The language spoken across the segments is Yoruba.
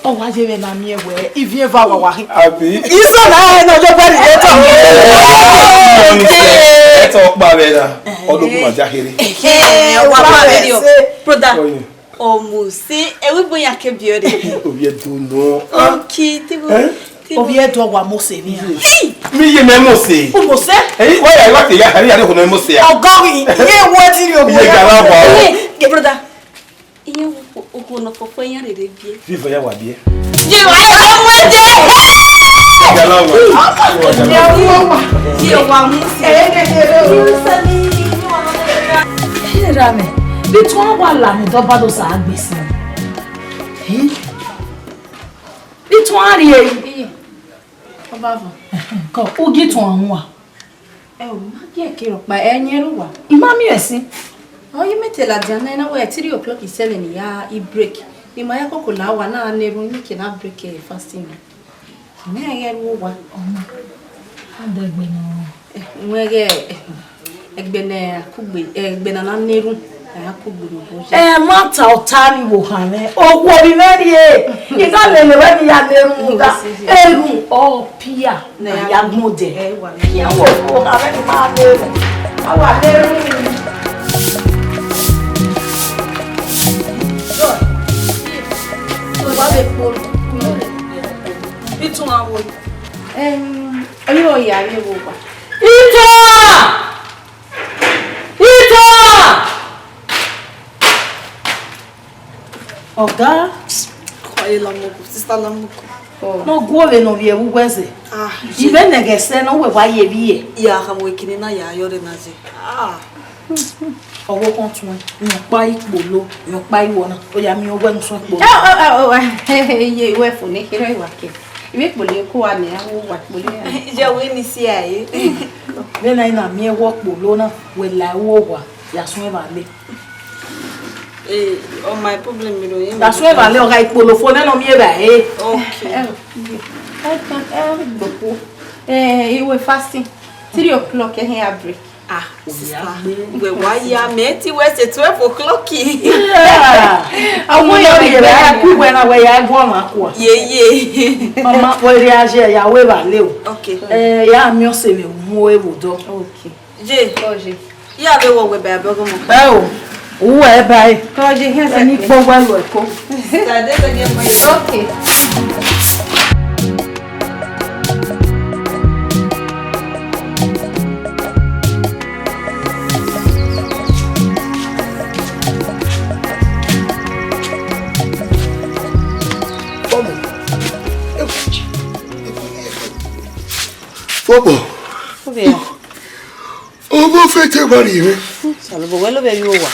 Oh, why you na me we? If you ever wa happy. Iso na no jo pari eto. Okay. Talk ba be na. Odo kuma jahiri. Wa pa video. Brother. Omo se ewe boya ke biore. Obi edo no. Okay, tibo. Obi edo wa mo se ni. Mi ye me mo se. O mo se? Eh, why I like ya hari ya ko no mo se. Ogori, ye wo ti ri o. Ye gara ba. Ke brother. Iye o no fofo yan rere bie. Vivo ya wa bie. Je wa ọmọ je. Gara wa. Je wa mu se. Rame, bí tí wọ́n wà lánàá tó bá tó sáà gbèsè. Bí tí wọ́n rí èyí. Ọba fún. Kọ, ogi tí wọ́n wà. O ma ki e kiro pa enyin ru wa. Ìmá mi ẹ̀sìn. O yi metela jana na we 3 o'clock isele ni ya I break. Ni ma ya koko la wa na neru ni ki na break fasting. Ni ege ru wa. Ọmọ. Adegbe no. Nwege egbene akugbe egbena na neru akugbe bo. Má ta ọ̀tá ni wò hàn rẹ̀. Owó orí mẹ́rin ẹ̀. Ìgbà lèlè wẹ́ ni ya neru ga. Eru ọ píà na ya gbọ́dẹ̀. Píà wò ó hàn rẹ̀ ni máa neru. Àwa neru. Itun awo. Oyo ya re wo pa. Ọ̀gá. Koye la mo sister la mo. No gove no vie wugweze. Ibe negese no we waye biye. Ya ha mo kini na ya yore na je. Ọwọ́ kan tún ẹ pa ipò lo yan pa ìwọ náà ó yá mi ọwọ́ ń sún ipò. Ye iwe fún ní kire ìwà ke. Iwe pole ko wa ni awo wa pole. Je we ni si aye. Be na ina mi ewo po lo náà we la wo wa ya sun e ba le. On my problem mi lo yin. Da sun e ba le ọ̀gá ipò lo fo na mi e ba e. Okay. Iwe fasting 3 o'clock here I break. Sister, we why ya meti we say 12 o'clock. Àwọn yo ye ba ku we na we ya gbo ma ku. Ye. Mama we reage ya we ba le o. Okay. Ya mi o se me mu e wo do. Okay. Je. Ya be wo we ba be go mo. O. Wo e ba e. Ko je hen se ni po wa lo e ko. Sister, dey go get my. Okay. Bobo. Obe. Obo fete bari re. Salo bo welo be yo wa.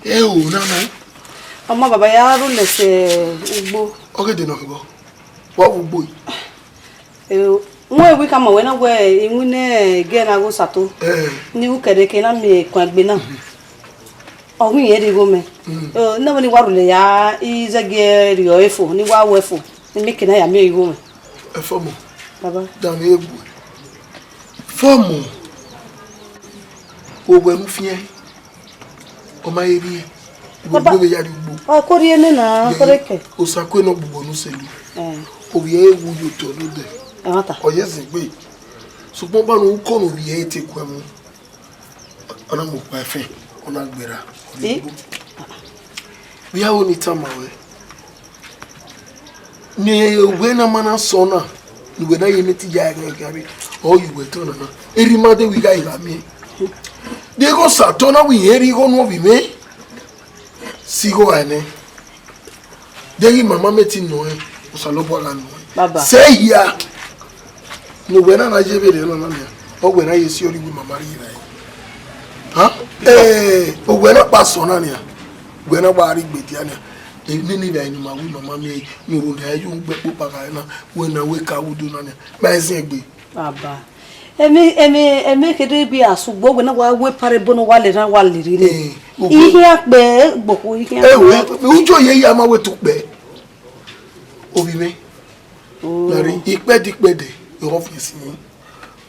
O na na. Ọmọ baba ya ru lese ugbo. Oge de no go. Wa ugbo yi. Nwe wi ka ma we na we inwu ne ge na go sato. Ni u kede ke na me kwa gbe na. Ohun ye de go me. Na woni wa ru le ya izege ri o efo ni wa wo efo. Ni me ke na ya me go me. Efo mo. Baba. Dan egbu. Fomo. Obo emu fie. O ma eri. Gbogbo be ya ri gbo. O ko ri ene na koreke. O sakwe no gbogbo nu selu. O ye ewu yo to no de. Mata. O ye se gbe. Sugbon ba no ko no bi e te ku emu. Ona mo pa fe. Ona gbera. Bi ya oni tama we. Ni we na mana sona. Ni we na ye meti ja gari. Oh, you were turning on. Every mother we got me. They go Satona, we hear you go no be me. See go ane. They mama met in no. Osalobola no. Say here. No, when I give it alone. Or when I see you with Mama. Huh? Oh, when I pass on Ania. When I buy it with Yana. Nini da ni ma wi mama mi you na you gbe popaka na when I wake up do na. Ma se gbe. Baba. eme kede bi asugbo we na wa we pare bono wa le ran wa le ri ihe ape gboko ihe ujo ye ya ma we tu pe obi me lari ipe dipede office ni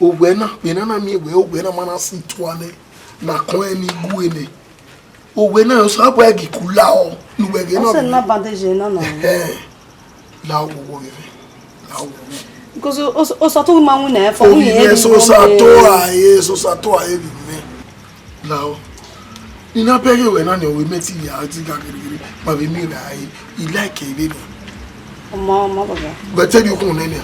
ogbe na pe na mi we ogbe na mana sin tuane na kon eni gu ene ogbe na so abo egi kula o nuwe ge na se na bandage na na la wo wo me la wo because o sa to ma wu na for mi e so sa to aye bi me la o ina pege we na ni we meti ya ati ga giri ma be mi ra aye I like e be mama baba but tell you ko ne ne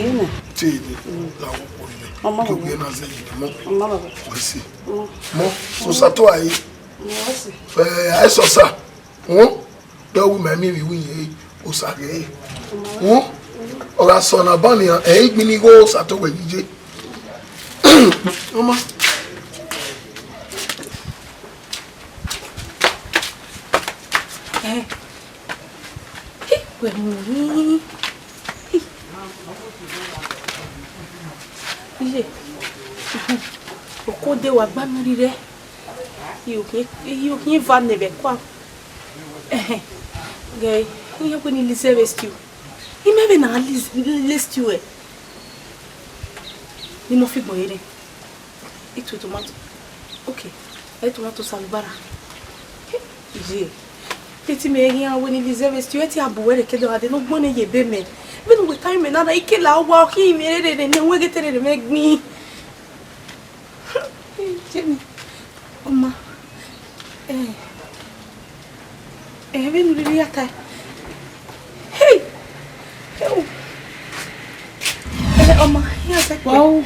you know ti ni la wo ko ni mama to ge na ze ni mo baba we si mo so sa to aye yes I so sa won do wu ma mi wi yin o sa ge won ora so na ba ni e gbini go sa to we jije mama Wemi. Iye. Okode wa gba mi rire. Iyo va nebe kwa. Gay, iyo ko ni lise rescue. Imebe na rescue. Ni mo fi gboyere. Itu tomato. Okay. Tomato salubara. Iye. Teti me yin awo ni lise rescue ti abuwere kedo ade no gbon ye be me. Even with time na ike la wa ki mi rere ne wege tere me gbin. Jemi. Oma. We no really ata. Hey. Oma, ya se pe. Wow.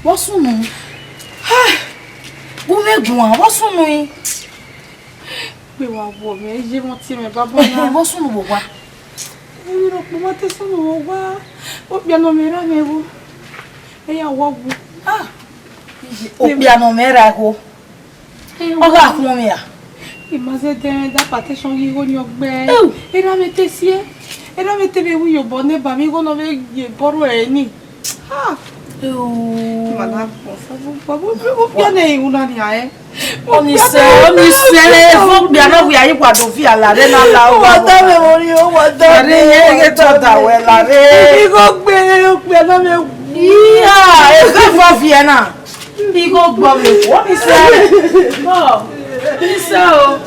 Wọ́n sùnù. Gúnmẹ́gùn à, wọ́n sùnù yìí. Pé wà bọ̀ mí, yé wọ́n tí mi bá bọ́ náà. Wọ́n sùnù bò wá. Èmi rò pé wọ́n tẹ́ sùnù wọ́n wá. Ó bí ọ̀nà mi rá mi wò. Ẹ̀yà wọ́ bu. Òbí àná mẹ́ra ẹ̀kọ́. Ọgá àkúnmọ́ mi à. Ìmọ̀sẹ̀ dẹ́rẹ́ dápà tẹ́sán yìí ó ní ọgbẹ́. Ẹ̀rọ mi tẹ́ sí ẹ́. Ẹ̀rọ mi tẹ́ mi wí yòbọ̀ nẹ́bà mi kó náà mi yè bọ́rọ̀ ẹ̀ ní. Madame, ó bí ọ̀nà ìhun náà ni àyẹ́. Oníṣẹ́ fún bí àná fi àyípadà fi àlàdé náà la ó. Wọ́n tẹ́ mi orí ó wọ́n tẹ́ mi. Àrí yẹ́gẹ́ tó dàwẹ̀ làdé. Igo gbé ọ̀nà mi. Yíyá ẹgbẹ́ fọ́ fi ẹ̀ náà. Igo gbọ́ mi. Wọ́n ní sẹ́. Ní sẹ́ o.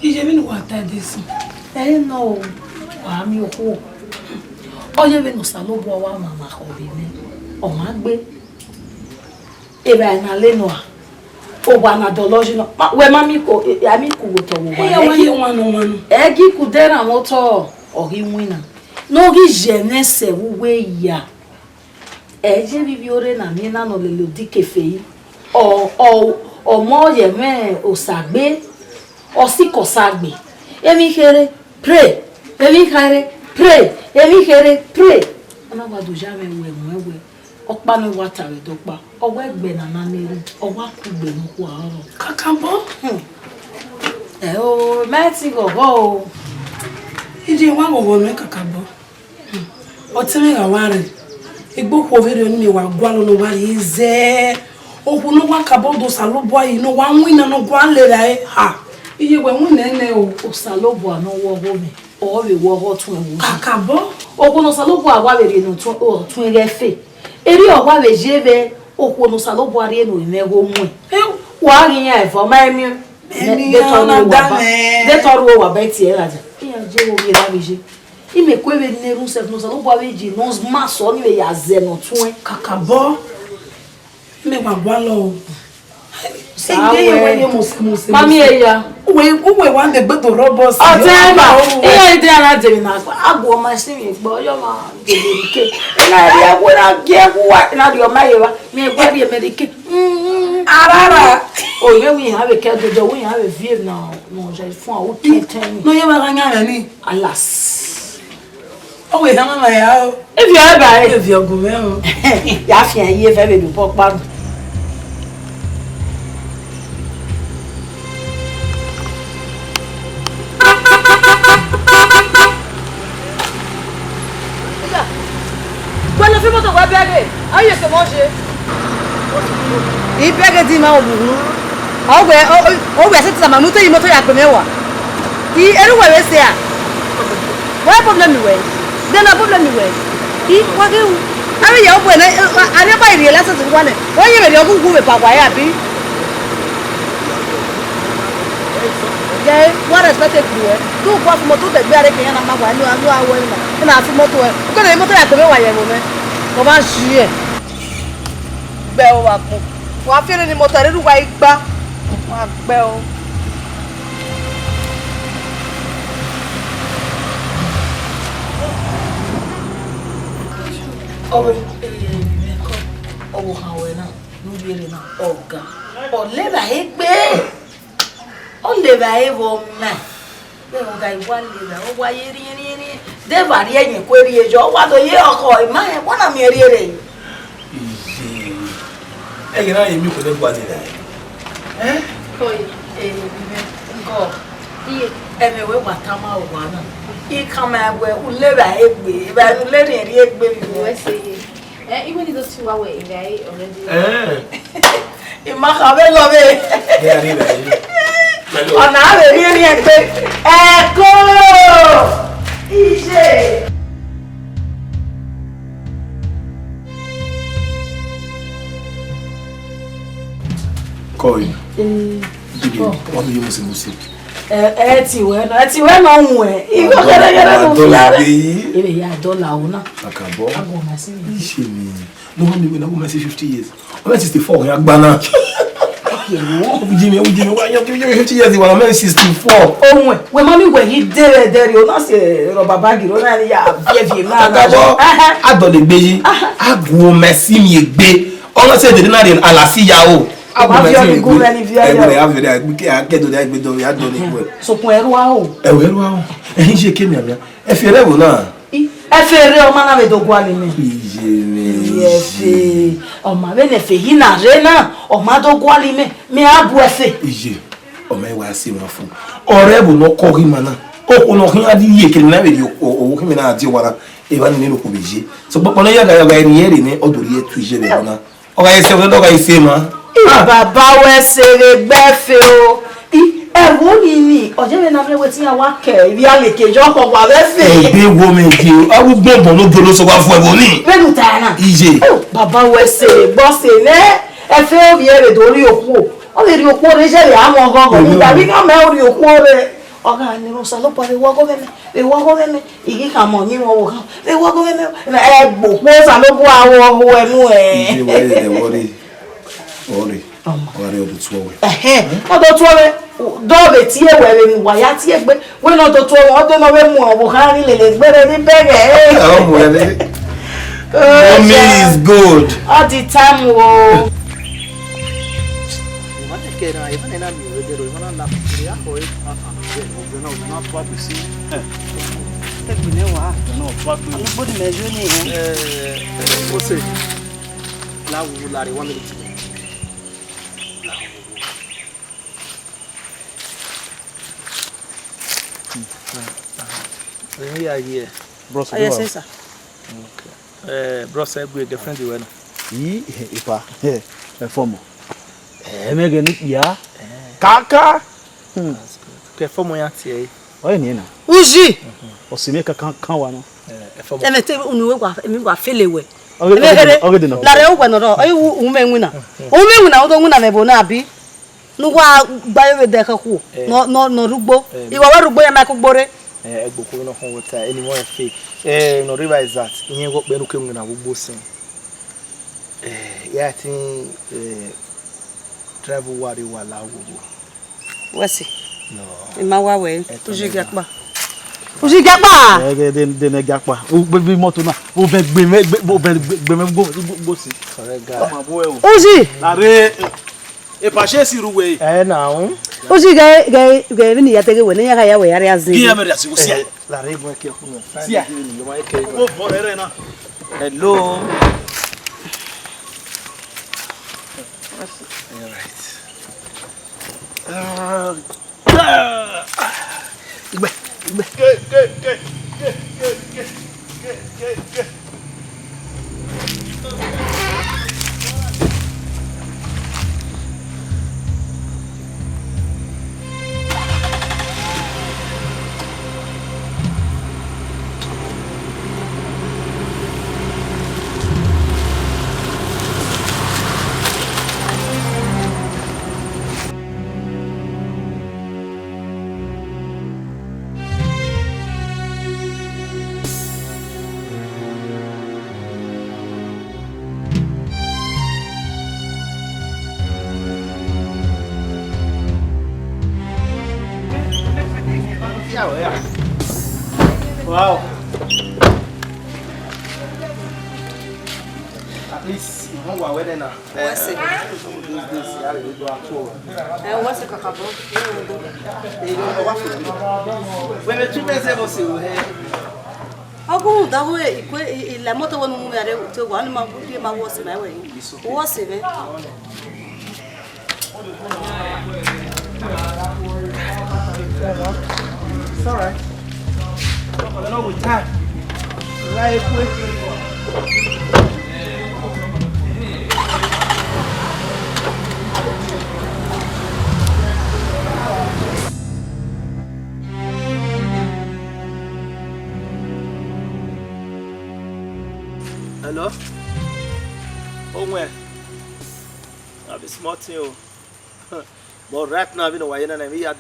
Ije mi ni wà tá ẹ̀ dé sí. Nọ wà mí òkú. Oye be no salo bo wa mama obi ni. O ma gbe. Ebe na le no a. O wa na doloji no. We mami ko ami ku go to wo wa. E wanu. E gi ku dera moto o gi wina. No gi jeunesse we ya. E je bibi ore na mi na no le lo di kefe. O mo ye me o sagbe. O si ko sagbe. Emi kere pray. Emi kere pray. Emi kere pray. Ona wa do jame we. Okpa mi water we do pa. Owo egbe na na neri. Owo akugbe no ku aro. Kakambo. O meti go go. Ije wa go me kakambo. O ti mi ga ware. Igbo ko vere ni mi wa gwalo no ware ize. Oku no wa kabo do salobo ayi no wa nwina no gwa lera ha. Iye we nwina ene o salobo no wo ho mi. O we wo ho tun ewu. Kakabo. Oku no salobo awa we no tun refe. Eri owa we jebe oku no salobo are no imego mu. Wa ri yan efo ma emi. De toru wa ba ti e raja. Iya je wo mi ra mi je. Ime ko we ne ru sef no salobo we ji no ma so ni we ya ze no tun. Kakabo. Me wa gwalo. Mami eya. Uwe wa de gbedo robos. Iya ide ara de mi na agbo ma si mi gbo yo ma geberike. Na ri agbo na ge wa na ri o ma yewa. Mi gbo bi medike. Arara. O ye wi ha be ke dojo wi ha be vie na no je fun awu ten. No ye wa ganya ni. Alas. O we ha mama ya o. If you ever If you go me o. Ya fi an ye fe be du pok pa. Ah, il faut manger. Il peut que dire ma obu. Ah ouais, c'est ça mamuto il moto ya komewa. I eru wa we say. Why problem we? Then a problem we. I wa ke u. Ari ya obu na ari ba iri la so tu wa ne. Wo ye me obu ku be pa kwa ya bi. Yeah, what respect you? Do kwa moto de gbe are ke yan na ma wa ni anu awo ina. Na fi moto e. Ko le moto ya komewa ye mo me. Ko ba shi e. Gbe o wa kun. Wa fi ni moto re ru wa igba. Wa gbe o. Ọwọ́ àwẹ̀ náà ló béèrè náà ọ̀gá ọ̀lẹ́bà yìí gbé ọ̀lẹ́bà yìí wọ̀ mẹ́ bẹ́ẹ̀ ọ̀gá ìwà lẹ́bà ó wáyé rí dẹ́bà rí ẹ̀yìn kó rí ẹjọ́ wà lọ yé ọkọ̀ ìmá ẹ̀ wọ́n náà mi rí rẹ̀. ẹ̀yìn náà yẹn mi kò ní gbọ́ àti rẹ̀. Ẹ̀mẹ̀wé wàtá máa wà náà ìkànnì àgbẹ̀ ọ̀lẹ́bà yìí gbé ìbánu lẹ́rìn rí ẹgbẹ́ mi wọ́n. Even if those 2 hours in there already. Ìmọ̀kàwé lọ bẹ́ẹ̀. Ọ̀nà àwẹ̀ rí rí ẹgbẹ́ ẹ̀kọ́ ìṣe. Kọ́ yìí. Wọ́n mi yóò mú sí mú sí. Ẹ ti wẹ́ náà ń wẹ̀. Ìgbọ́ kẹ́rẹ́kẹ́rẹ́ ló fi lára. Ebe ya dọ́là òun náà. Àkàbọ̀. Àgọ́ ọ̀nà sí mi. Ìṣe mi. No one knew when I was 50 years. I'm 64. I'm Agbana. Jimmy, why you 50 years? I'm 64. Ohun ẹ̀ wẹ̀ mọ́ mi wẹ̀ yìí dẹ́rẹ̀dẹ́rẹ̀ o náà ṣe rọ̀bà báàgì ló náà ní yà bíẹ̀bíẹ̀ máa ń Àkàbọ̀. Adọ̀lẹ̀ gbé yìí. Àgùn mẹ́sì mi gbé. Ọ̀nà ṣe èdè náà ní àlàsíyà o. Àbá fi ọdún gún rẹ ní fíà yà. Ẹ̀wẹ̀ àfẹ́rẹ́ àgbẹ̀kẹ́ àkẹ́dọ̀dẹ̀ àgbẹ̀dọ̀rẹ̀ àdọ̀lẹ̀ ìwẹ̀. Sokun ẹrú wa o. Ẹ̀wẹ̀ ẹ̀rọ àwọn. Ẹ̀yin ṣe kémi àmì. Ẹ fi ẹrẹ́ wò náà. Ẹ fẹ́ eré ọmọ náà lè dogun alẹ́ mi. Ìyè Efe ọmọ abẹ nẹfẹ yìí nà rẹ náà ọmọ adógún alime mi á bu ẹfẹ. Ìyè ọmọ ẹ wá sí wọn fún ọ̀rẹ́ bò lọ kọ kí mana ó kò lọ kí á di yé kiri náà bèèrè owó kí mi náà di wara ìwà ni nínú kò bè jẹ so pọpọ náà yàgà yàgà ẹni yẹrì ní ọdọ yẹ tu ìjẹ bẹ́ẹ̀ náà ọgá yẹ sẹ ọdọ ọgá yẹ sẹ ma. Bàbá wẹsẹrẹ gbẹfẹ o ẹwọ ni ni ọjọ́ mi náà wẹ tí wàá kẹ ibi àlèkèjọ ọkọ wà wẹfẹ. Ẹgbẹ́ wo mi di o arúgbó bọ̀ ló dolo sọ wá fún ẹbọ ní. Bẹ́ẹ̀ni tàyà náà. Ìyè. Bàbá wẹsẹrẹ gbọ́sẹ̀ ní ẹfẹ́ òbí ẹ̀rẹ̀ dórí òkú ó lè rí òkú rẹ̀ ṣẹlẹ̀ àwọn ọgọ́gọ́ nígbà bí ká mẹ́ orí òkú rẹ̀. Ọ̀gá ni mo sọ lọ́pọ̀ lè wọ́gọ́ mẹ́mẹ́ ìgí kan mọ̀ ní wọn wò kán lè wọ́gọ́ mẹ́mẹ́ ẹgbò pọ́sà ló kó àwọn ọwọ́ ẹnu ẹ̀. Ìyè wọlé ọ̀rẹ́ ọdún tó wẹ̀. Ọdún tó wẹ̀ dọ́ọ̀bẹ̀ tí ẹ wẹ̀rẹ̀ ní wàyà tí ẹ gbé wọ́n náà tó tó ọdún náà wẹ̀ mú ọ̀bùn kan ní lè gbẹ́rẹ́ ní bẹ́rẹ̀. Ọmọ ẹ Mommy is good. All the time o. Bros, Yes, sir. bros, I girlfriend you know. Yi ipa formo. Me ge ni ya. Kaka. Ke formo ya tie. Oye ni na. Uji. O se me kan wa no. Formo. Eme te unu we mi gwa felewe. Oge de no. La re ugwa no ro. Oyi ume nwina. Ume nwina odo nwina me bo na abi. Nugwa gbayo de ka ku. No rugbo. Iwa wa rugbo ya ma ku gbore. Egboko no ho water anyone fake. No river is that. Inye go pe no kemu na gbogbo sin. Yeah, I think travel worry wala gbogbo. Wasi. No. Ima wa we. Uji gapa. Uji gapa. De ne gapa. O bi moto na. O be gbe me go si. Correct guy. Uji. Are e pa she si ruwe. Now. Uji ga ni ya tege we ne ya we ya azin. Ki ya me da si go si. La re bo ke ku no. Si ya. O borere na. Hello. All right. Wow. At least you know what we're now. What's it? What's it, Kakabo? When the two men say, Ogun dawo ilẹ̀ mọ́tò wọn mú yàrá tó wà ní ma bí ma wọ́ sí mẹ́wẹ̀ yìí wọ́ sí mẹ́. It's all right. I know with time. Life with Hello? Oh, where? I'll be smart too. But right now, I don't know why you're not here.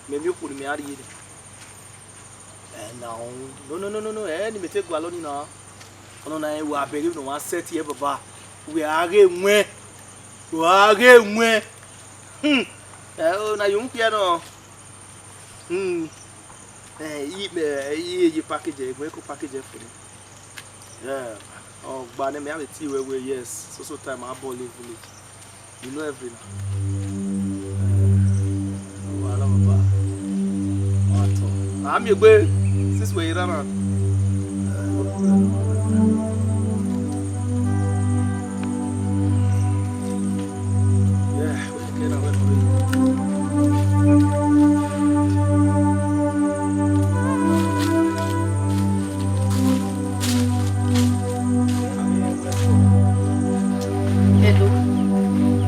Maybe you put me out here. And now, no. Any me take Gualoni now. No, we are beginning to one set here, Baba. We are again. Oh, now you piano. You package it. We could package it for you. Yeah. Oh, but I have a tea where yes. So time I ball village. You know everything. I'm your way. This way you run. Yeah, we can get away from it. Hello.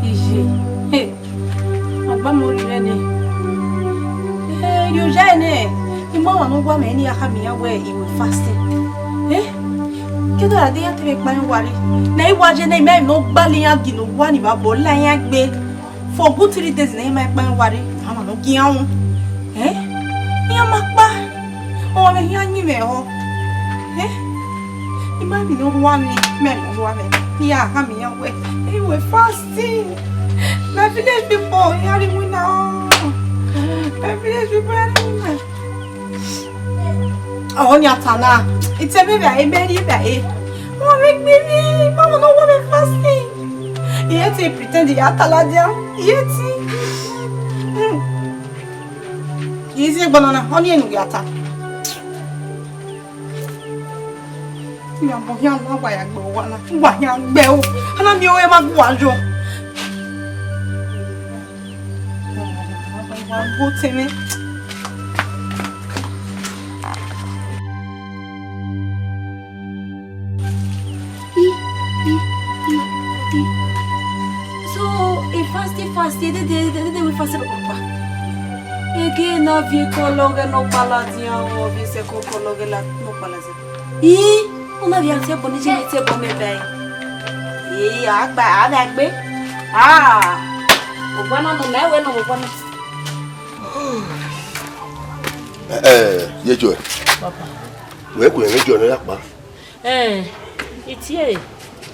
Ije. Hey. Agba mo ri re ni. You jane. Mama no gwa me ni aka mi yawe iwe fasting. Kido ade ya tebe pa wari. Na iwa je na me no gbali ya gi no wa ni ba bo la ya gbe. For good 3 days na me pa wari. Mama no gi awun. Ya ma pa. O me ya ni me ho. Ima mi no wa ni me no wa me. Ya aka mi yawe iwe fasting. My village people yari mu na. My village people yari mu na. Oh, Nyatana. It's a baby, I made it. Oh, make me. Mama, no woman fasting. Yet, he pretend he had taladia. Yet, easy banana, honey, and yata. You are both young, why I go one. Why young bell? And I'm your Emma Guajo. Go to me. So, fasting, they will fast apa? Again, na vicologue no paladia or vicologue la no palazia. Una via se bonije se bome bem. Agba. O bana no mewe no bana. Yejo. Papa. We ko yejo no yakpa. Itie.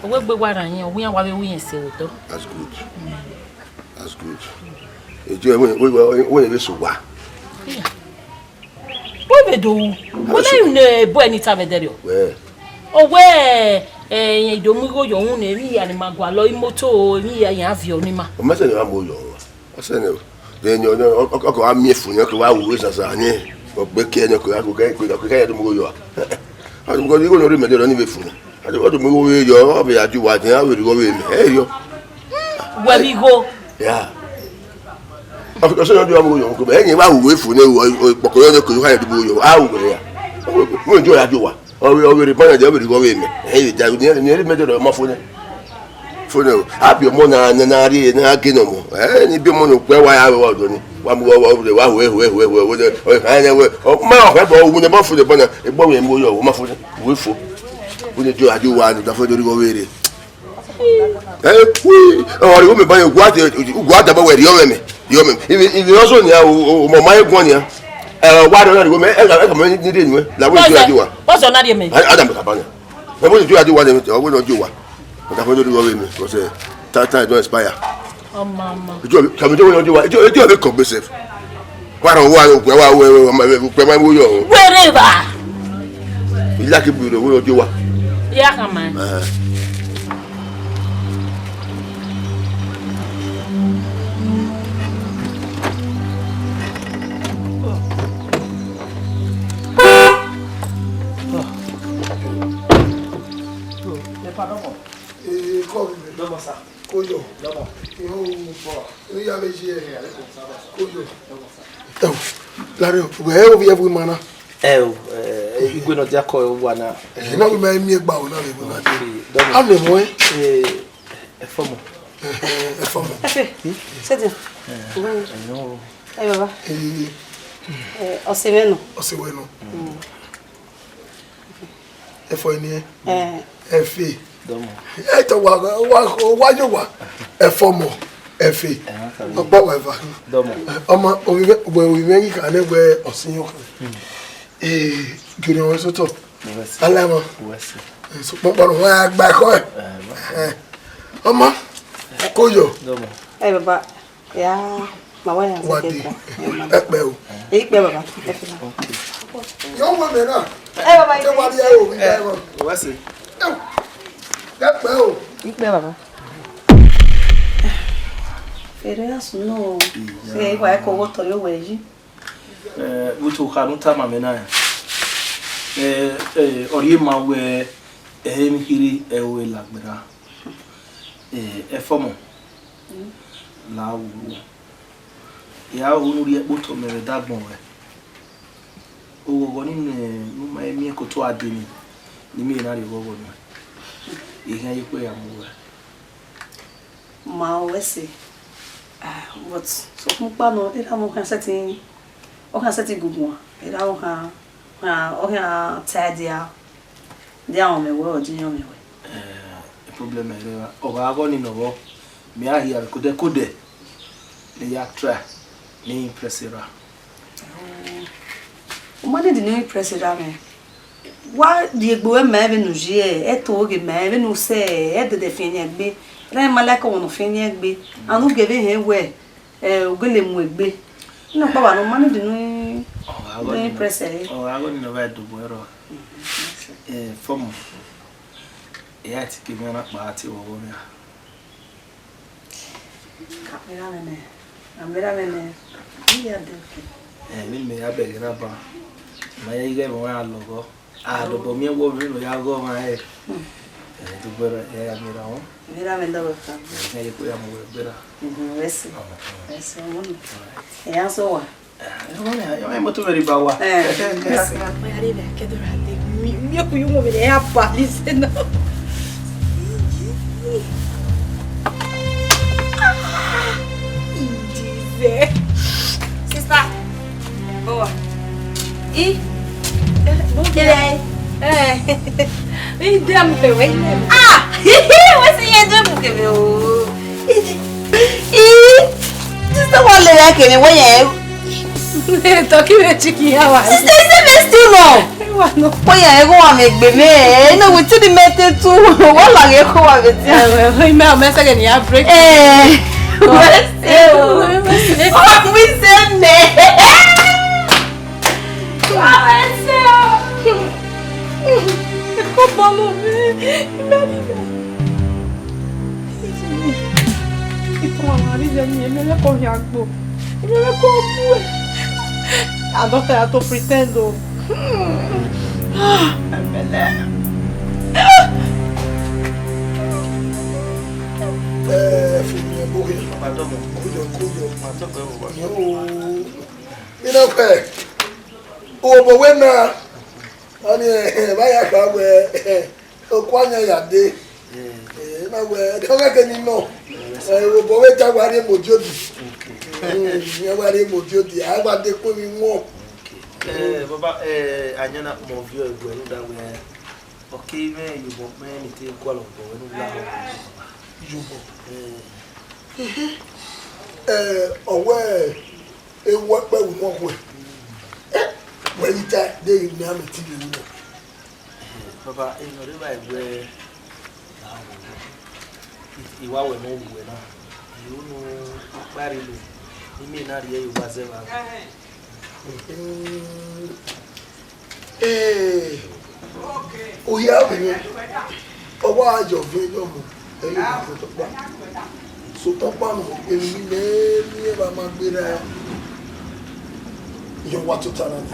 We gbe wara yen, we yan wa we yen se oto. That's good. That's good. Yejo we so wa. Yeah. What we do? What you ne bo anytime there yo. Where? Oh where do mu go yo hun na mi ya ni magwa lo imoto mi ya yan avio ni ma. O mese ni wa mo yo. O se ni o. Den yo o ami efu ni ko wa wo sasa ni. O gbe ke ni ko ya ko ke do mu yo. A do go ni ko no ri me do ni be fu ni. A do mu wo yo o be aju wa tin a we ri go we mi. Yo. Where we go? Yeah. O se no do mu yo ko be yin wa wo efu ni o pokoro ni ko ha do mu yo. A wo ya. Mo jo ya jo wa. O we bana je we ri go we mi. Ja ni ri me do ma fu ni. Fono abi mo na ri na gino mo ni bi mo no pe wa ya we do ni wa mo wa we o ha ne we o ma o fe bo wo ne bo fu de bona e bo we mo yo wo ma fu we fo wo ne jo aju wa ni da fo do ri go we re wi o ri o me ba ye gwa da ba we ri o me ibi also ni o mo ma egun ni wa do na ri go me e ga me ni de ni we la wo jo aju wa o so na de me adam ka ba ni e bo jo aju wa ni o we no jo wa I can't do it because time don't expire. Oh, mama. You come to you come safe. Why don't you wherever. Ila ke bu wo ojo wa. Ya kama. Domo sa. Koyo. Domo. Yo bo. Ya be je. Koyo. Então, claro, eu via bu mana. Igwe no dia ko wa na. Na we mai mi gba o na le bu na. Am le mo Fomo. Fomo. C'est bien. Non. Aí, baba. Osemeno. Oseweno. E foi ni e fi. Domo. E to wa yo wa. E fomo. E fi. Ogbo wa va. Domo. Omo we me ka ne gbe osin yo. Gini won so to. Alamo. Wesi. So pon wa gba ko e. Omo. Koyo. Domo. Aí, baba. Ya, mawa ya Wadi. seketa. Epe o. Aí, baba. Yo wo me na. Aí, baba. E wa di e o mi da e. Wesi. Epe o. Aí, baba. Fereas no. Sei, vai com o toyo weji. Wutu kanu tama mena. Ori ma we hiri ewe lagbera. Fomo. La wu. Ya unu ri epoto mere dagbon we. Owo ni nu ma emi ko to adeni. Ni mi na ri wowo ni. Ihe yi pe ya mu we. Ma wesi. What? So mpa no, ira mo kan setting. O kan setting gugu. Ira o kan tadia. Dia o me we o jinyo me we. Problem ere o ga go ni no me a here kode ni ya try ni impressera. O mane di ni impressera me. Wa di egbo e me be no je e to ge me be no se e de defini egbe. Na malaka won fini egbe. Anu gebe he we ogele mu egbe. No pa wa no mane di ni impressera. O ga go ni no ba do boero. Fomo. Ya ti ke me na pa ti wo me. Kamera mene. Iya de. Mi me ya be na ba. Ma ya ige mo ya logo. Do bo mi wo mi no ya go ma e. Tu boero ya mi ra o. Mira me ndo ka. Ya ko ya mo bera. Esse. Esse é um. É a sua. Eu me moto very bawa. Mas ali né, que durante. Minha cunhuma é a palha, não. Sista. Boa. E? Bom dia. E demo meu, hein? Ah! Você é demo que meu. E? Você olha lá que me olha. Tô aqui meu chiquinha lá. Você está vestindo? Olha, eu vou me beber. Não vou te meter tu. Olha, eu vou me beber. Oi, meu, mas você ganha break. Você. Oh, você me. Como agora eu tô pretendo. Filho, morri. Mira pe. O bo we na. Ani ba ya ka we. O kwanya ya de. Na we, de ka ke ni no. O bo we ta wa re mojodi. Ya wa re mojodi. A ba de ko mi mo. Baba anyana mo vio egwe no da we. Okay, me you bo me ni te ko lo bo no la. Yubo. Ọwọ́ ewu ọpẹ́ wù mọ́ wẹ̀. Wẹ́n yí ta dé ìlú ní àmì tí ìlú náà. Baba ino re ba egwe ìwà we mo wu we na. Ìlú no pari lo. Ni mi na ri e wa ze wa. ó yá obìnrin ọwọ́ àjọ fún ẹjọ́ mọ̀ ẹ̀yìn ìfẹ́ tó pa sotọ́ pàmò èmi lẹ́ẹ̀mí ẹ̀ bá máa gbéra yọ̀wá tó tara ní.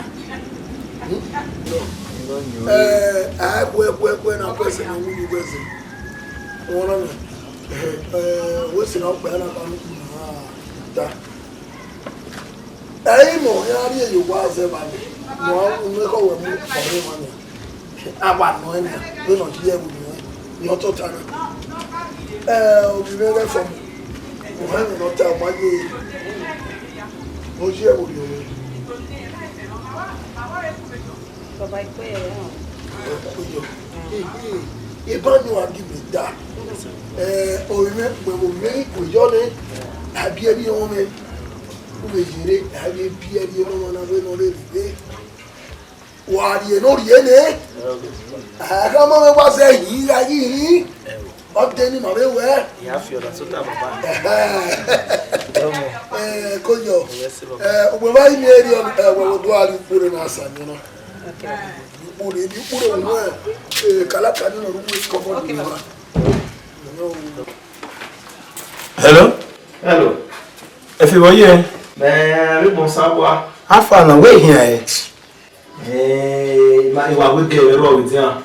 Ẹ̀ẹ́dẹ́gbẹ́ náà pẹ̀sẹ̀ náà wúlò pẹ̀sẹ̀ wọn náà wọ́n sì náà pẹ̀lú àbámu ta. Ẹ̀yin mọ̀ ẹ̀ á rí èyí wá ṣẹ́ balẹ̀ mọ̀ ọ́n mẹ́kọ̀ wẹ̀ mú ọ̀rẹ́ wọn ni àwa nọ ẹ̀ nà lónà tí yẹ wù ní ọtọ́ tara. Obìnrin rẹ̀ fọ́ Mohammed náà ta ọmọ ayé ojú ẹ̀ wò ní ọ̀rẹ́. Bàbá ìpẹ́ ẹ̀ hàn. Ìbánu àdìmí dá òyìnbó pẹ̀lú mi kò yọ ní àbí ẹbí wọn mi kò lè yèrè àbí ẹbí wọn náà lórí náà lè rí wà á rí ẹnu rí ẹni àkàrà máa ń wá sẹ́ yìí ayé yìí ọdẹ ní màmá ewé. ìyá fi ọ̀dà tó tà bàbá. kò yọ òpè báyìí ní èrè ẹ̀wọ̀n tó àrí kúrò náà sàmì náà. Pure di pure unwe kala kani na rumu iskobo ni wa. Hello. If you were here, Mais bon savoir. how far na way here? Ma iwa go dey ro with yan.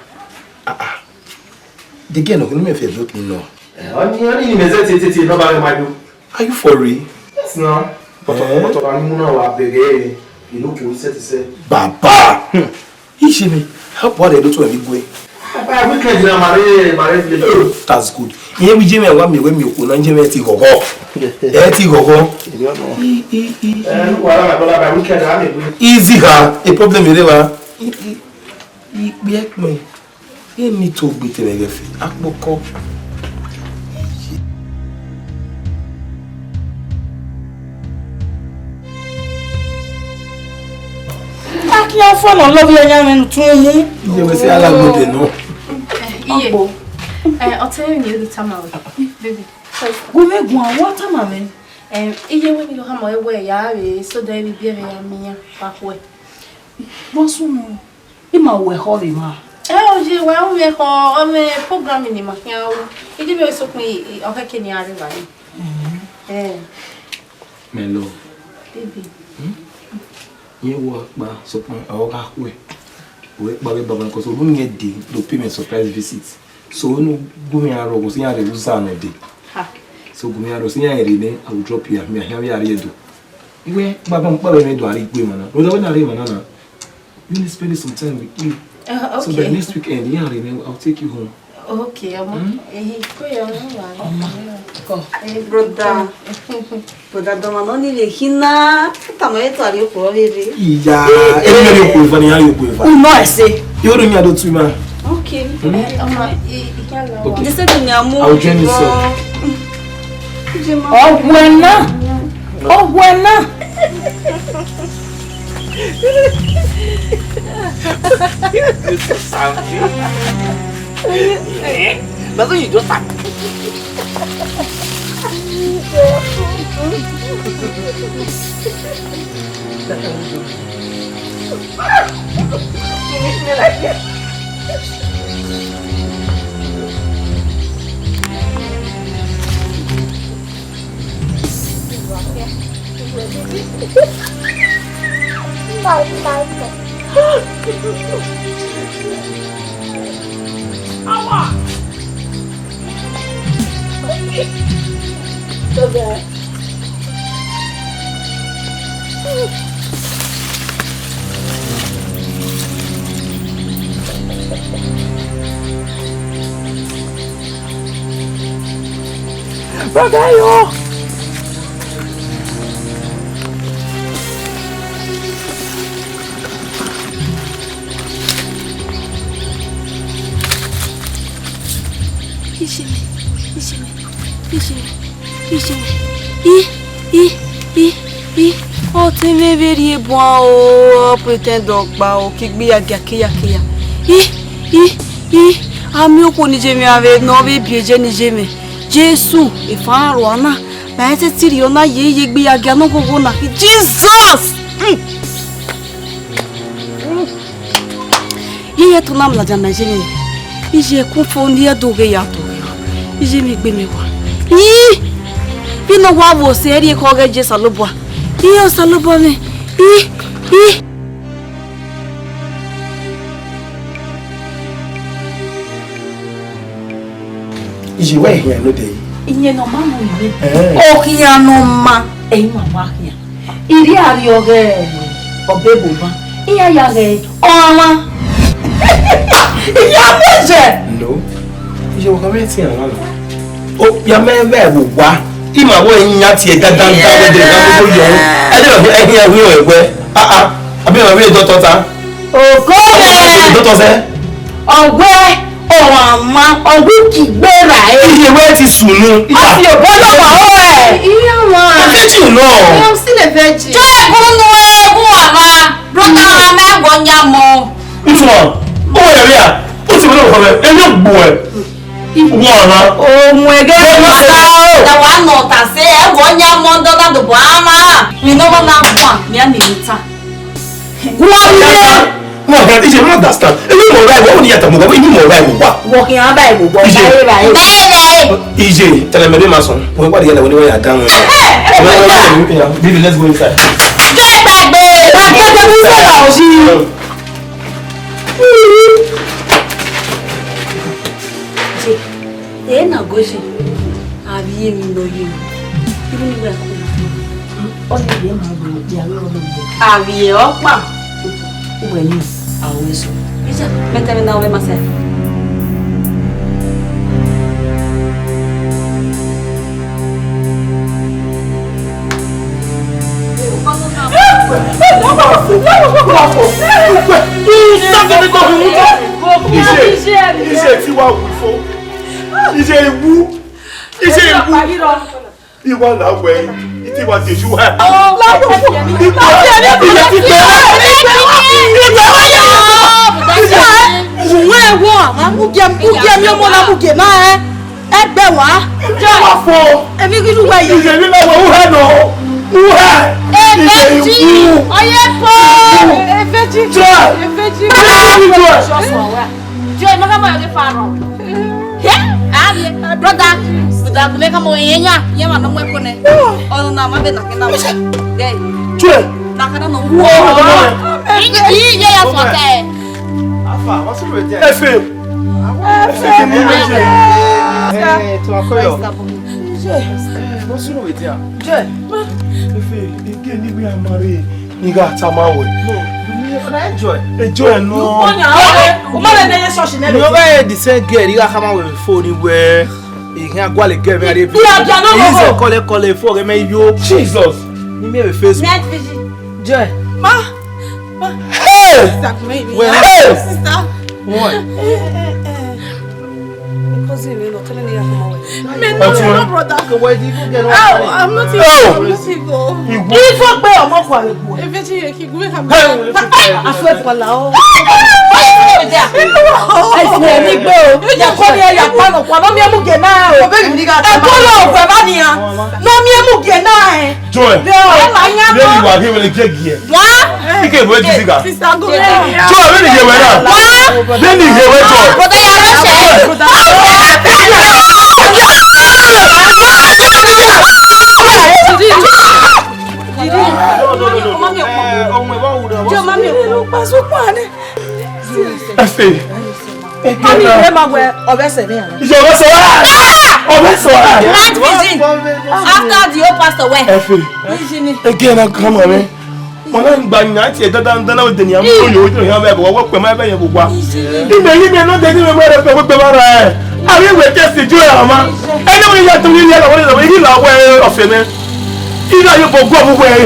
The girl no me fe look me no. Oni ni meze tete no ba me maju. Are you for real? Yes no. But ba ni mu na wa bere ìlú kò se. Baba. Ishimi, help what they do to me go. Papa, we can na mare village. That's good. Here we jeme wa me we mi ko na jeme ti gogo. Ti gogo. Wala na dola ba we can na me. Easy ha, a problem ire wa. Bi ek me. E mi to gbe tele ge fi. Apoko. Kí á fọ́nà lọ́bí ẹ̀yà mẹ́nu tún mú. Iye we se alagbode no. Iye. Ọ̀tẹ̀ ni o ta ma we. Baby. Gúnmẹ́gùn àwọn tàmà mẹ́. Iye we ni lo ha mo ewe ya re so da bi bi ya mi ya pa ko e. Wọ́n súnmọ́. Ìmọ̀ wẹ̀ họ́ lè máa. O je wa o me ko o me program ni ma ya o. Ije bi o so pin o fe ke ni are ba ni. Melo. Baby. Ye wo pa so pon o ka ku e. O e pa be baba ko so lu nye de do pay me surprise visit. So no gumi aro go sin are usa no de. Ha. So gumi aro sin are ne I will drop you me here we are do. Iwe baba mpa be me do are igbe mana. O do na re mana na. You need to spend some time with you. Okay. So by next weekend, yeah, I'll take you home. Okay, amo. Ko ya no wa. Broda domano ni le hina. Tamo eto ari ko rere. Iya, emi yo ko fa ni ayo ko fa. Uno ese. Yo do mi ado tu ma. Okay. Ama ikala wa. Okay. Dese to nyamu. I'll join you soon. Ọ̀gbọ̀nà. Ọ̀gbọ̀nà. That's what you do. Bagayo. O te me verie boa o pretendo gba o ki gbe yaga kiya. Ami o ko ni je mi ave no be bieje ni je mi. Jesu e fa ro na. Ba te tiri ona ye gbe yaga no gogo na. Jesus! Ye to nam la jana je ni. Ije ku fo ni adoge ya to. Ije mi gbe mi wa. Yi. Bi no wa wo se ri ko ge je salobo. Iyo salobo mi. Yi. Ije where here no dey. Inye no ma mo ibe. O kia no ma. Eyin wa kia. Iri ari oge obeboba. Iya ya ge ọma. Iya meje. No. Ije wo come ti an la. O ya me be wo wa. Ima wo yin ya ti e dadan da wo de na mo yo. E de o ehin ya wi o egbe. Abi o wi doctor ta. Ogo le. Doctor se. Ogwe ọma ọgwụ kigbera Ije we ti sunu. A fi obodo wa o e. Iya wa. Virgin no. I'm still a virgin. Jo egunu ama. Brother wa me gwonya mo. Ifo. O ya ri a. O ti mo lo ko be. E yo gbo e. Wọ́n ra. Ohun ẹgẹ́ ló sá o. Da wa no ta se e gwonya mo ndo da do ama. Mi no na kwa mi a ni ta. Wọ́n lé. Mo ga ije mo understand. Èmi mo ra ìwọ ni yata mo ga èmi mo ra ìwọ wa. Wọ́n aba ìgbògbò báyé báyé. Báyé. Ije tell me ma son. Mo pa de yẹn woni we ya down. Baby, let's go inside. Jo gbàgbé. Akẹ́kẹ́ mi sọ̀rọ̀ sí. E na goji. Abi mi no yi. Ibu ni gba ko. Ó ní ìyẹn máa gbọ́ ìyàwó olóògbé. Abi e opa. Ìwẹ̀ ní àwọn èso. Ija, mete na ove mase. Iṣẹ́ tí wà wù fún. Iṣẹ́ ewu. Iṣẹ́ ewu. Ìwà làwọ̀ ẹ̀yìn. Ìtí wà tèṣù wà. Uwe wo ama uge mi omo na uge na egbe wa. Wà fọ́. Èmi ki lu wa yi. Iṣẹ́ mi lọ́wọ́ wúhẹ́ nọ. Wúhẹ́. Iṣẹ́ ewu. Oye po. Efeji. Jẹ́. Efeji. Jo e maka mo yo ke faro. He? Abi, brother. Brother, me kama yenya, yema no mwe kone. Ono na mabe na kena. Gay. Jẹ́. Na kana no wo. Yi ye ya fote. Afa, what's the rate? Efe. Efe ke ni meje. To akoyo. What's the rate ya? Je. Efe, ike ni we amare. Niga tamawe. No, you enjoy. Enjoy no. Onya o ma le neye church na le. You over the same girl, you come out with phone where you can go get me dey. no. Call for me yo. Jesus. Ni me with Facebook. Net vision. Je. Ma. Hey! Well, sister. What? Because you know tell me ya come away. Me no brother. So why did you get on? I'm not evil. Ifo pe omo kwa epo. Efeji ye ki gbe ka. Aso e kwa la o. Àìsàn ẹni gbé o. Yàkọ́ ni ẹ̀yà panu pa lọ́mí ẹ̀mú gẹ̀ náà o. Ẹ̀kọ́ lọ ọ̀gbẹ̀ bá nìyà. Lọ́mí ẹ̀mú gẹ̀ náà ẹ̀. Joy. Lẹ́yìn ìwà kí wọ́n lè jẹ́ gí ẹ̀. Wá. Kíkẹ́ ìwé ti sígà. Joy, lẹ́yìn ìyẹ̀wẹ̀ náà. Lẹ́yìn ìyẹ̀wẹ̀ jọ. Brother ya rọ́ṣẹ̀. Ẹ̀fẹ̀. Mami ìwé máa wẹ ọbẹ̀ sẹ̀ ní àná. Ìṣe ọbẹ̀ sọ̀rọ̀. Ọbẹ̀ sọ̀rọ̀. Net vision. After the old pastor went. Ẹ̀fẹ̀. Again, I come on, man. Wọ́n náà ń gba ìyàn àti ẹ̀dá dáná òde ní àmú òyò òjò ìyàn bẹ́ẹ̀ bọ̀ wọ́n pẹ̀ máa bẹ́ẹ̀ yẹn gbogbo wa. Ibẹ̀ yìí ni ẹ̀ náà dé nínú ẹgbẹ́ rẹ̀ pẹ̀ pẹ̀ máa ra ẹ̀. Àwọn ìwé tẹ̀sí ju ẹ̀ àmọ́. Ẹni wọ́n yàtọ̀ ní ilé àwọn ìlànà ìlú àwọ̀ ẹ̀ ọ̀fẹ́ mi. Ilé ayé bọ̀ gbọ́ gbogbo ẹ̀.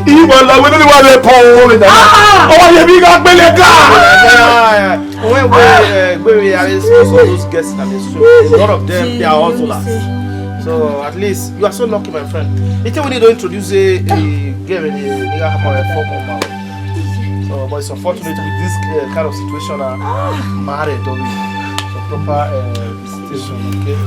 Ìwọ la wẹ́n ní wà lè pọ̀ owó rẹ̀ dáná. Ọwọ́ yẹn bí ká gbélé ká. When we are in those guests, a lot of them they are hustlers. So at least you are so lucky, my friend. You think we need to introduce a game in the nigga have a form. So, but it's unfortunate with this kind of situation. Married or so proper visitation. Okay.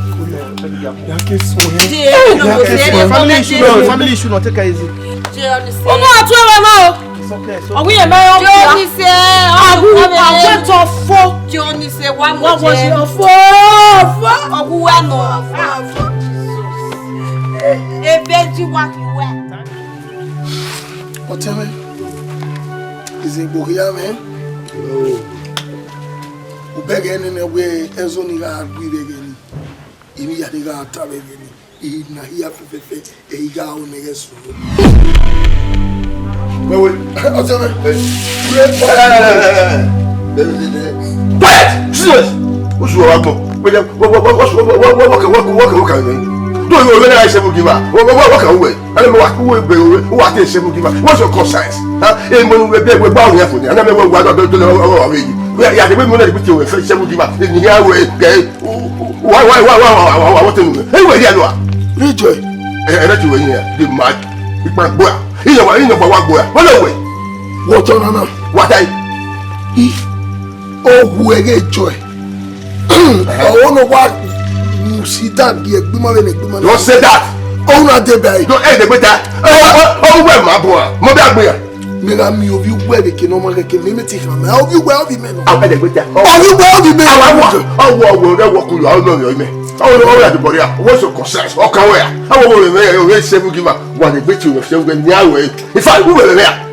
Family should not take it easy. It's okay. So we are married. Johnny say one What was your fault? What tell me? Is it Bohia, man? Oh. We beg any way, as only God with again. Immediately got time again. He not here for the a guy on the guest room. Wait, I'll tell me. Quiet! Serious! What's your uncle? What do you organize seven giver? What away? I don't know what is seven giver. What's your conscience? And when we're bound here for them, I never know what I don't know already. We are the women that put you in seven giver in the way. Why? What? Anyway, you are. Rejoice. And that you were here. The mad. It's my boy. He's a boy. What away? What on? What I? Oh, who again joy? I want to what? See that don't say that. Oh, not the bay. Don't end with that. Oh, well, my boy. My boy. Me of you where they can no man can limit him. How you well be men. I'll with that. Oh, you well be men. Oh, well, that walk you. I know you, man. Oh, everybody. What's your concern? Okay, where? How will you say we give up one bit you of young and Yahweh? If I were there.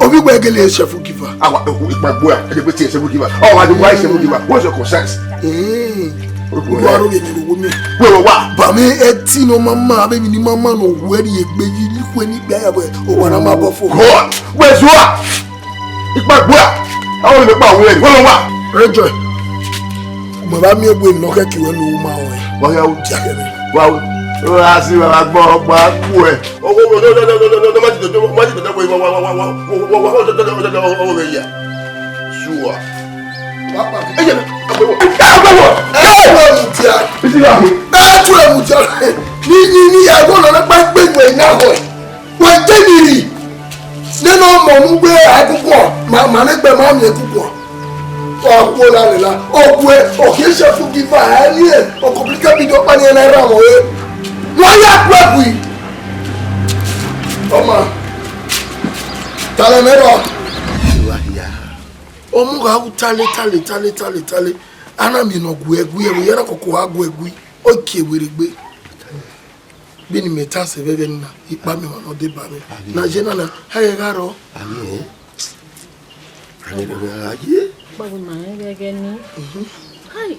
Oh, we were getting a chef who give up. I want to my boy. The British will give up. Oh, I do why she will give up. What's your concern? Well, what? But me, Etino, Mamma, baby, Mamma, no, where you baby, when you bear away, or what I'm about for. God, where's what? It's my boy. I want to make my way. What? Enjoy. Mamma, will not get you a new man. Well, I see what I bought my boy. Oh, tale. Ana mi no guegu e yera kokko aguegu. Okay we regbe. Bi ni meta se veve na ipa mi no de ba mi. Na je na haye garo. Ami. Ani de aye. Ba ma vege ni. Hai.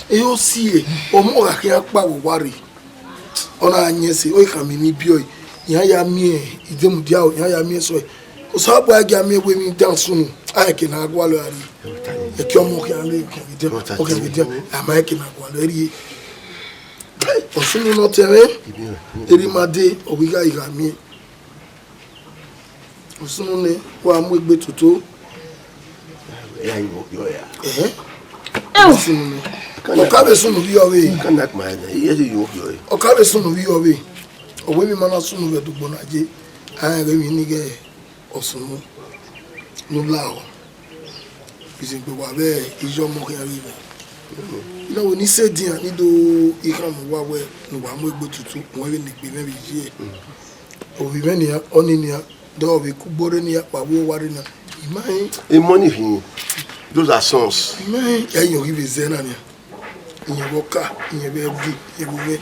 E o si e o mo ga ke apa wo wari. Ona anyese o ka mi ni bio. Ya mi e idemu dia o ya mi so. O sa bo aga mi we mi dance nu. I can have one. A cure can live. Okay, I'm making a quality. Or soon not tell me, Erimade, or we got me. Soon, one week be to two. Soon, okay, soon be away. Cannot mind. Yes, you okay, soon be away. Or women are soon over to Bonaje. I am a nigger or soon. No lao. Is be wabe ijo mo kan ri be. No ni se din ani do ikan mo wa we no wa mo egbo tutu won we ni pe me bi je. O bi me ni oni ni do bi ku bore ni apa wo wari na. Imai e money hin. Those are sons. Imai ya yo ri be zena ni. Iye boka, iye be bi, e bo we.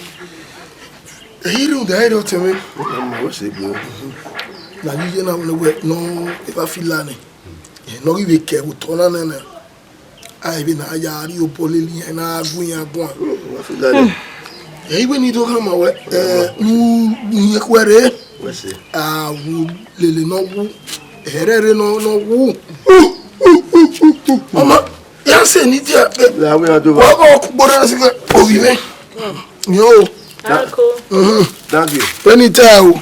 E hiru da ero teme. Mo se go. Na ni na we no e ba filane. No give care with Tonana. I been a yard, you polili and I go. Even you don't come away. You query. Ah, Lily no woo. Herere no woo. Mama, yes, and it. We are doing what we may. Yo, thank you. Penny tell.